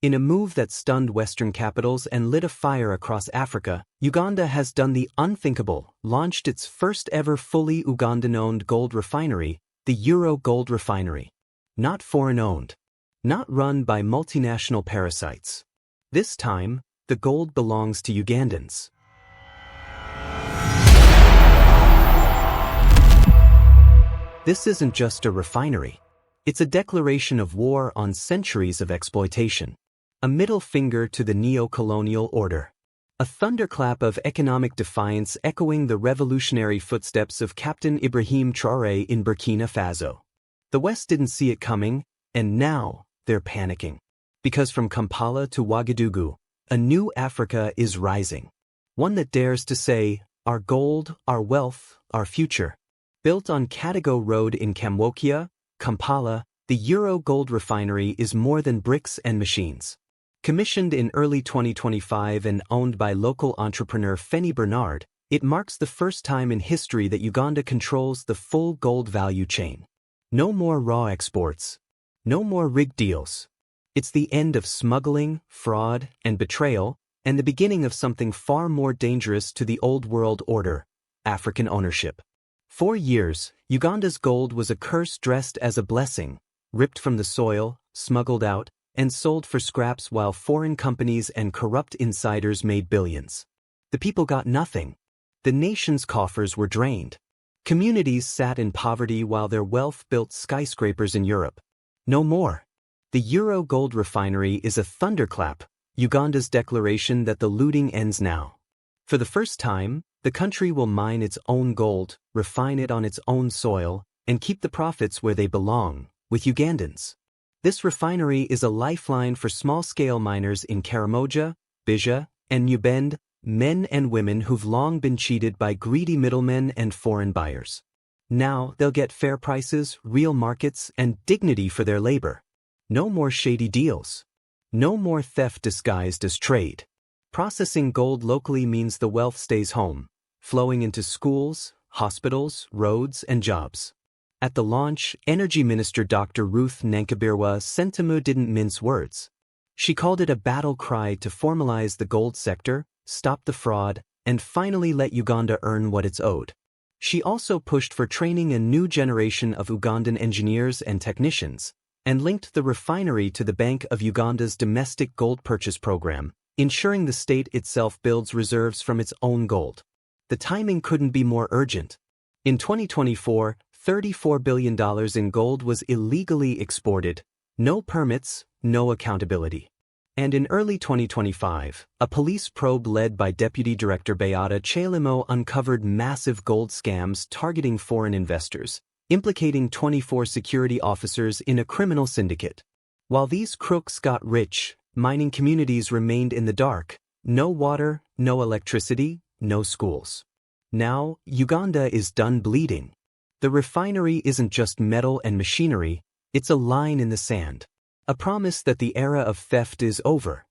In a move that stunned Western capitals and lit a fire across Africa, Uganda has done the unthinkable, launched its first-ever fully Ugandan-owned gold refinery, the Euro Gold Refinery. Not foreign-owned. Not run by multinational parasites. This time, the gold belongs to Ugandans. This isn't just a refinery. It's a declaration of war on centuries of exploitation. A middle finger to the neo-colonial order. A thunderclap of economic defiance echoing the revolutionary footsteps of Captain Ibrahim Traoré in Burkina Faso. The West didn't see it coming, and now they're panicking. Because from Kampala to Ouagadougou, a new Africa is rising. One that dares to say, our gold, our wealth, our future. Built on Kadago Road in Kamwokia, Kampala, the Euro Gold Refinery is more than bricks and machines. Commissioned in early 2025 and owned by local entrepreneur Feni Bernard, it marks the first time in history that Uganda controls the full gold value chain. No more raw exports. No more rigged deals. It's the end of smuggling, fraud, and betrayal, and the beginning of something far more dangerous to the old world order, African ownership. For years, Uganda's gold was a curse dressed as a blessing, ripped from the soil, smuggled out, and sold for scraps while foreign companies and corrupt insiders made billions. The people got nothing. The nation's coffers were drained. Communities sat in poverty while their wealth built skyscrapers in Europe. No more. The Euro Gold Refinery is a thunderclap, Uganda's declaration that the looting ends now. For the first time, the country will mine its own gold, refine it on its own soil, and keep the profits where they belong, with Ugandans. This refinery is a lifeline for small-scale miners in Karamoja, Bija, and New Bend, men and women who've long been cheated by greedy middlemen and foreign buyers. Now they'll get fair prices, real markets, and dignity for their labor. No more shady deals. No more theft disguised as trade. Processing gold locally means the wealth stays home, flowing into schools, hospitals, roads, and jobs. At the launch, Energy Minister Dr. Ruth Nankabirwa Sentamu didn't mince words. She called it a battle cry to formalize the gold sector, stop the fraud, and finally let Uganda earn what it's owed. She also pushed for training a new generation of Ugandan engineers and technicians, and linked the refinery to the Bank of Uganda's domestic gold purchase program, ensuring the state itself builds reserves from its own gold. The timing couldn't be more urgent. In 2024, $34 billion in gold was illegally exported, no permits, no accountability. And in early 2025, a police probe led by Deputy Director Beata Chelimo uncovered massive gold scams targeting foreign investors, implicating 24 security officers in a criminal syndicate. While these crooks got rich, mining communities remained in the dark. No water, no electricity, no schools. Now, Uganda is done bleeding. The refinery isn't just metal and machinery, it's a line in the sand. A promise that the era of theft is over.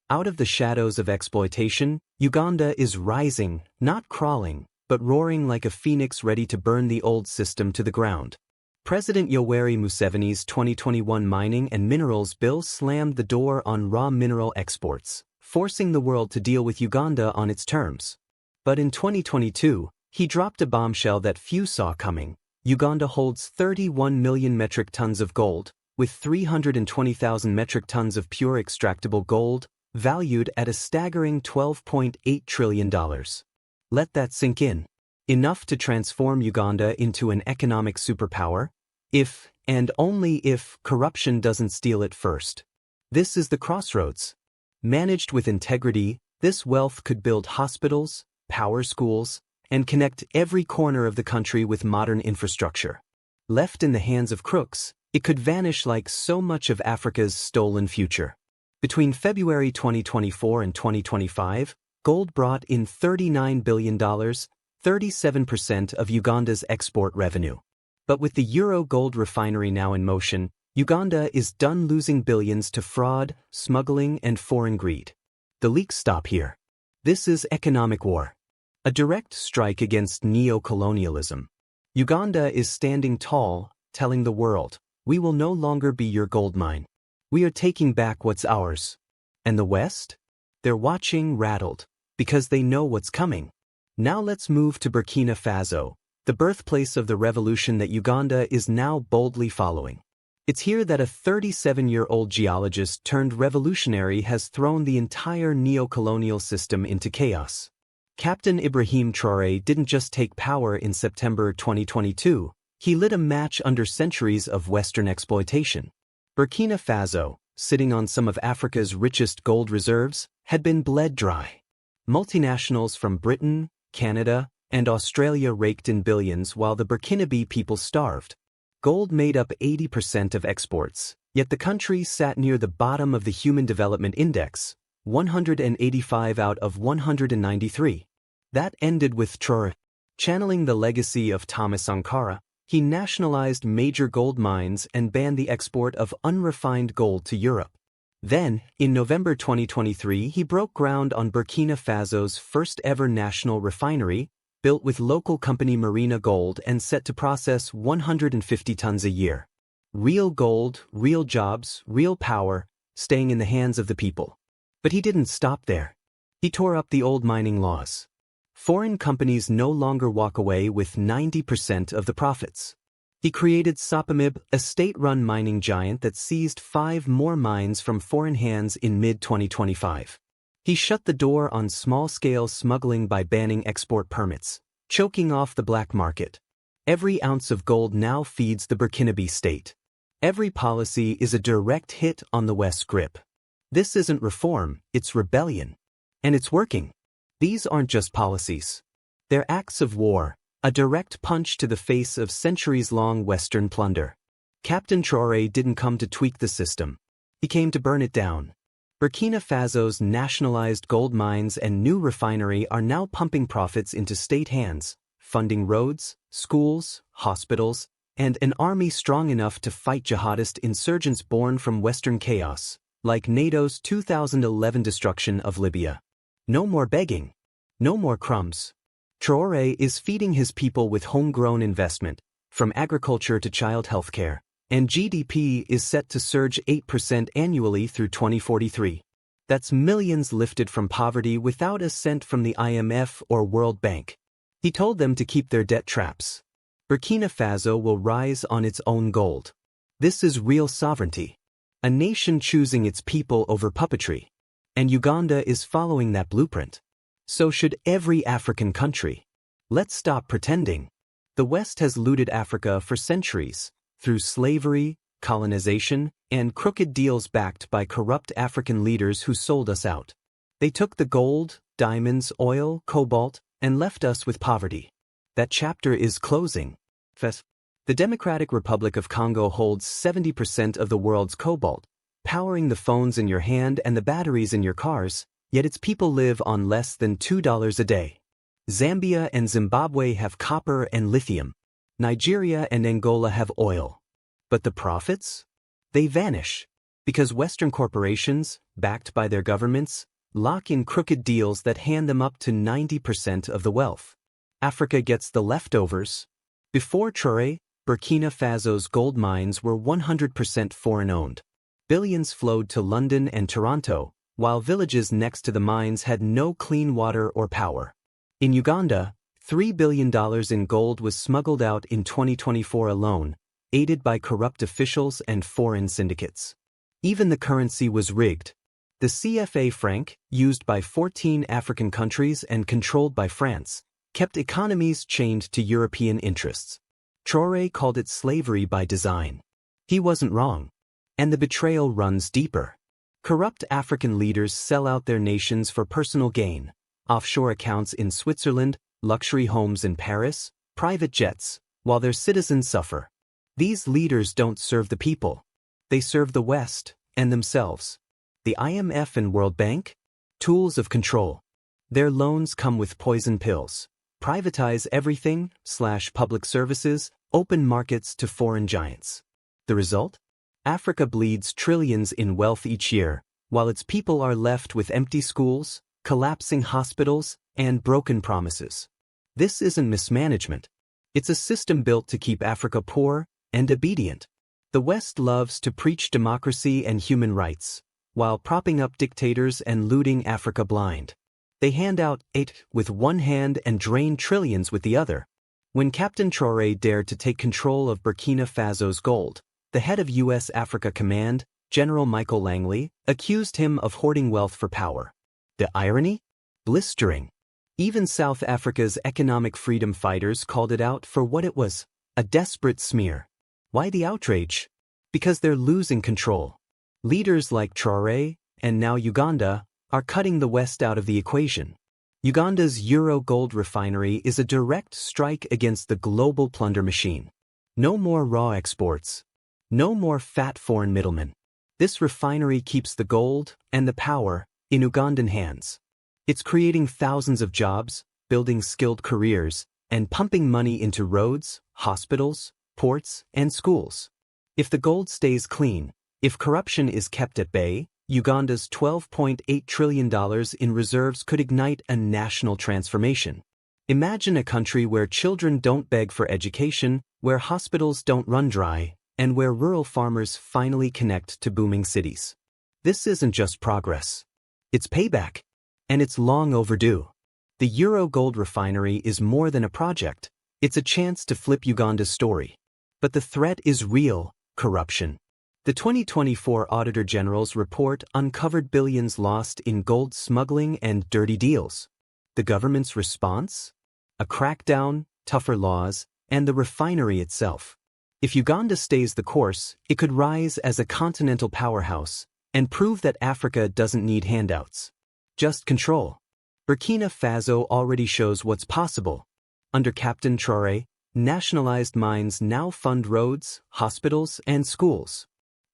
Out of the shadows of exploitation, Uganda is rising, not crawling, but roaring like a phoenix ready to burn the old system to the ground. President Yoweri Museveni's 2021 mining and minerals bill slammed the door on raw mineral exports, forcing the world to deal with Uganda on its terms. But in 2022, he dropped a bombshell that few saw coming. Uganda holds 31 million metric tons of gold, with 320,000 metric tons of pure extractable gold, valued at a staggering $12.8 trillion. Let that sink in. Enough to transform Uganda into an economic superpower, if, and only if, corruption doesn't steal it first. This is the crossroads. Managed with integrity, this wealth could build hospitals, power schools, and connect every corner of the country with modern infrastructure. Left in the hands of crooks, it could vanish like so much of Africa's stolen future. Between February 2024 and 2025, gold brought in $39 billion, 37% of Uganda's export revenue. But with the Euro Gold Refinery now in motion, Uganda is done losing billions to fraud, smuggling, and foreign greed. The leaks stop here. This is economic war. A direct strike against neo-colonialism. Uganda is standing tall, telling the world, we will no longer be your gold mine. We are taking back what's ours. And the West? They're watching rattled, because they know what's coming. Now let's move to Burkina Faso, the birthplace of the revolution that Uganda is now boldly following. It's here that a 37-year-old geologist turned revolutionary has thrown the entire neo-colonial system into chaos. Captain Ibrahim Traoré didn't just take power in September 2022, he lit a match under centuries of Western exploitation. Burkina Faso, sitting on some of Africa's richest gold reserves, had been bled dry. Multinationals from Britain, Canada, and Australia raked in billions while the Burkinabe people starved. Gold made up 80% of exports, yet the country sat near the bottom of the Human Development Index, 185 out of 193. That ended with Traoré. Channeling the legacy of Thomas Sankara, he nationalized major gold mines and banned the export of unrefined gold to Europe. Then, in November 2023, he broke ground on Burkina Faso's first-ever national refinery, built with local company Marina Gold and set to process 150 tons a year. Real gold, real jobs, real power, staying in the hands of the people. But he didn't stop there. He tore up the old mining laws. Foreign companies no longer walk away with 90% of the profits. He created SHATTERS, a state-run mining giant that seized 5 more mines from foreign hands in mid-2025. He shut the door on small-scale smuggling by banning export permits, choking off the black market. Every ounce of gold now feeds the Burkinabe state. Every policy is a direct hit on the West's grip. This isn't reform, it's rebellion. And it's working. These aren't just policies. They're acts of war, a direct punch to the face of centuries-long Western plunder. Captain Traoré didn't come to tweak the system. He came to burn it down. Burkina Faso's nationalized gold mines and new refinery are now pumping profits into state hands, funding roads, schools, hospitals, and an army strong enough to fight jihadist insurgents born from Western chaos, like NATO's 2011 destruction of Libya. No more begging. No more crumbs. Traoré is feeding his people with homegrown investment, from agriculture to child health care, and GDP is set to surge 8% annually through 2043. That's millions lifted from poverty without a cent from the IMF or World Bank. He told them to keep their debt traps. Burkina Faso will rise on its own gold. This is real sovereignty. A nation choosing its people over puppetry. And Uganda is following that blueprint. So should every African country. Let's stop pretending. The West has looted Africa for centuries, through slavery, colonization, and crooked deals backed by corrupt African leaders who sold us out. They took the gold, diamonds, oil, cobalt, and left us with poverty. That chapter is closing. The Democratic Republic of Congo holds 70% of the world's cobalt, powering the phones in your hand and the batteries in your cars, yet its people live on less than $2 a day. Zambia and Zimbabwe have copper and lithium. Nigeria and Angola have oil. But the profits? They vanish. Because Western corporations, backed by their governments, lock in crooked deals that hand them up to 90% of the wealth. Africa gets the leftovers. Before Traoré, Burkina Faso's gold mines were 100% foreign-owned. Billions flowed to London and Toronto, while villages next to the mines had no clean water or power. In Uganda, $3 billion in gold was smuggled out in 2024 alone, aided by corrupt officials and foreign syndicates. Even the currency was rigged. The CFA franc, used by 14 African countries and controlled by France, kept economies chained to European interests. Traoré called it slavery by design. He wasn't wrong. And the betrayal runs deeper. Corrupt African leaders sell out their nations for personal gain. Offshore accounts in Switzerland, luxury homes in Paris, private jets, while their citizens suffer. These leaders don't serve the people. They serve the West and themselves. The IMF and World Bank? Tools of control. Their loans come with poison pills. Privatize everything, slash public services, open markets to foreign giants. The result? Africa bleeds trillions in wealth each year, while its people are left with empty schools, collapsing hospitals, and broken promises. This isn't mismanagement. It's a system built to keep Africa poor and obedient. The West loves to preach democracy and human rights, while propping up dictators and looting Africa blind. They hand out aid with one hand and drain trillions with the other. When Captain Traoré dared to take control of Burkina Faso's gold, the head of U.S. Africa Command, General Michael Langley, accused him of hoarding wealth for power. The irony? Blistering. Even South Africa's economic freedom fighters called it out for what it was, a desperate smear. Why the outrage? Because they're losing control. Leaders like Traoré, and now Uganda, are cutting the West out of the equation. Uganda's Euro Gold Refinery is a direct strike against the global plunder machine. No more raw exports. No more fat foreign middlemen. This refinery keeps the gold and the power in Ugandan hands. It's creating thousands of jobs, building skilled careers, and pumping money into roads, hospitals, ports, and schools. If the gold stays clean, if corruption is kept at bay, Uganda's $12.8 trillion in reserves could ignite a national transformation. Imagine a country where children don't beg for education, where hospitals don't run dry, and where rural farmers finally connect to booming cities. This isn't just progress. It's payback. And it's long overdue. The Euro Gold Refinery is more than a project. It's a chance to flip Uganda's story. But the threat is real: corruption. The 2024 Auditor General's report uncovered billions lost in gold smuggling and dirty deals. The government's response? A crackdown, tougher laws, and the refinery itself. If Uganda stays the course, it could rise as a continental powerhouse and prove that Africa doesn't need handouts. Just control. Burkina Faso already shows what's possible. Under Captain Traoré, nationalized mines now fund roads, hospitals, and schools.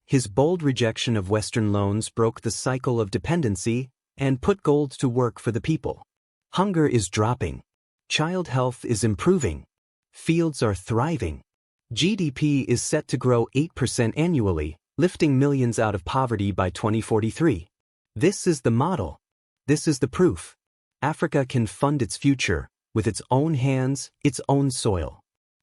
His bold rejection of Western loans broke the cycle of dependency and put gold to work for the people. Hunger is dropping. Child health is improving. Fields are thriving. GDP is set to grow 8% annually, lifting millions out of poverty by 2043. This is the model. This is the proof. Africa can fund its future with its own hands, its own soil.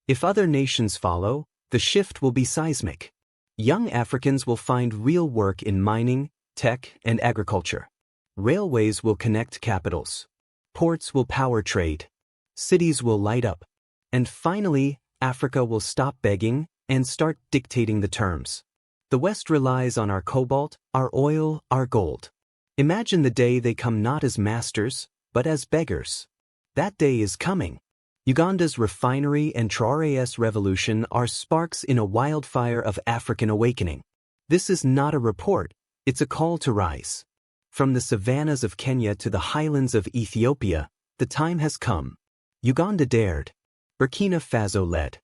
If other nations follow, the shift will be seismic. Young Africans will find real work in mining, tech, and agriculture. Railways will connect capitals. Ports will power trade. Cities will light up. And finally, Africa will stop begging and start dictating the terms. The West relies on our cobalt, our oil, our gold. Imagine the day they come not as masters, but as beggars. That day is coming. Uganda's refinery and Traoré's revolution are sparks in a wildfire of African awakening. This is not a report, it's a call to rise. From the savannas of Kenya to the highlands of Ethiopia, the time has come. Uganda dared. Burkina Faso led.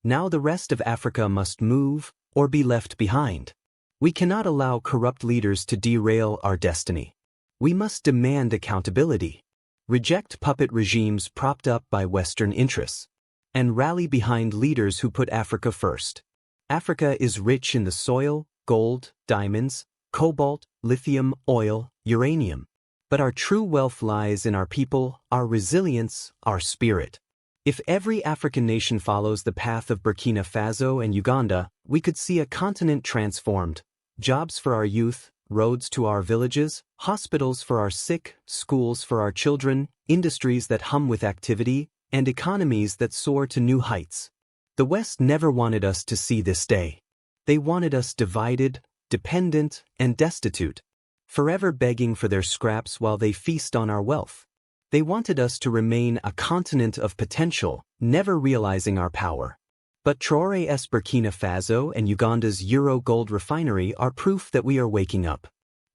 Now the rest of Africa must move or be left behind. We cannot allow corrupt leaders to derail our destiny. We must demand accountability, reject puppet regimes propped up by Western interests, and rally behind leaders who put Africa first. Africa is rich in the soil, gold, diamonds, cobalt, lithium, oil, uranium. But our true wealth lies in our people, our resilience, our spirit. If every African nation follows the path of Burkina Faso and Uganda, we could see a continent transformed. Jobs for our youth, roads to our villages, hospitals for our sick, schools for our children, industries that hum with activity, and economies that soar to new heights. The West never wanted us to see this day. They wanted us divided, dependent, and destitute, forever begging for their scraps while they feast on our wealth. They wanted us to remain a continent of potential, never realizing our power. But Traoré's Burkina Faso and Uganda's Euro Gold Refinery are proof that we are waking up.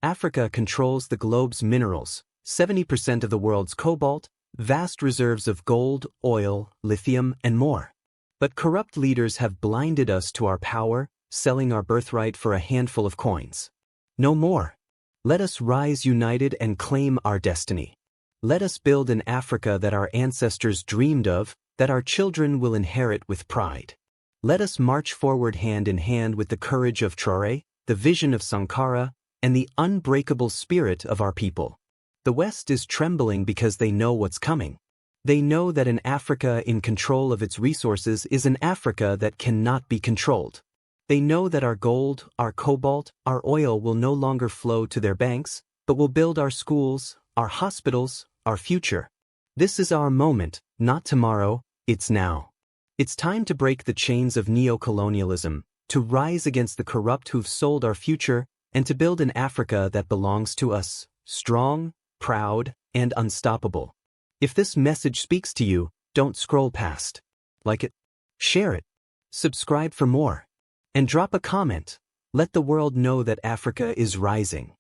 Africa controls the globe's minerals, 70% of the world's cobalt, vast reserves of gold, oil, lithium, and more. But corrupt leaders have blinded us to our power, selling our birthright for a handful of coins. No more. Let us rise united and claim our destiny. Let us build an Africa that our ancestors dreamed of, that our children will inherit with pride. Let us march forward hand in hand with the courage of Traoré, the vision of Sankara, and the unbreakable spirit of our people. The West is trembling because they know what's coming. They know that an Africa in control of its resources is an Africa that cannot be controlled. They know that our gold, our cobalt, our oil will no longer flow to their banks, but will build our schools, our hospitals, our future. This is our moment, not tomorrow, it's now. It's time to break the chains of neo-colonialism, to rise against the corrupt who've sold our future, and to build an Africa that belongs to us, strong, proud, and unstoppable. If this message speaks to you, don't scroll past. Like it, share it, subscribe for more, and drop a comment. Let the world know that Africa is rising.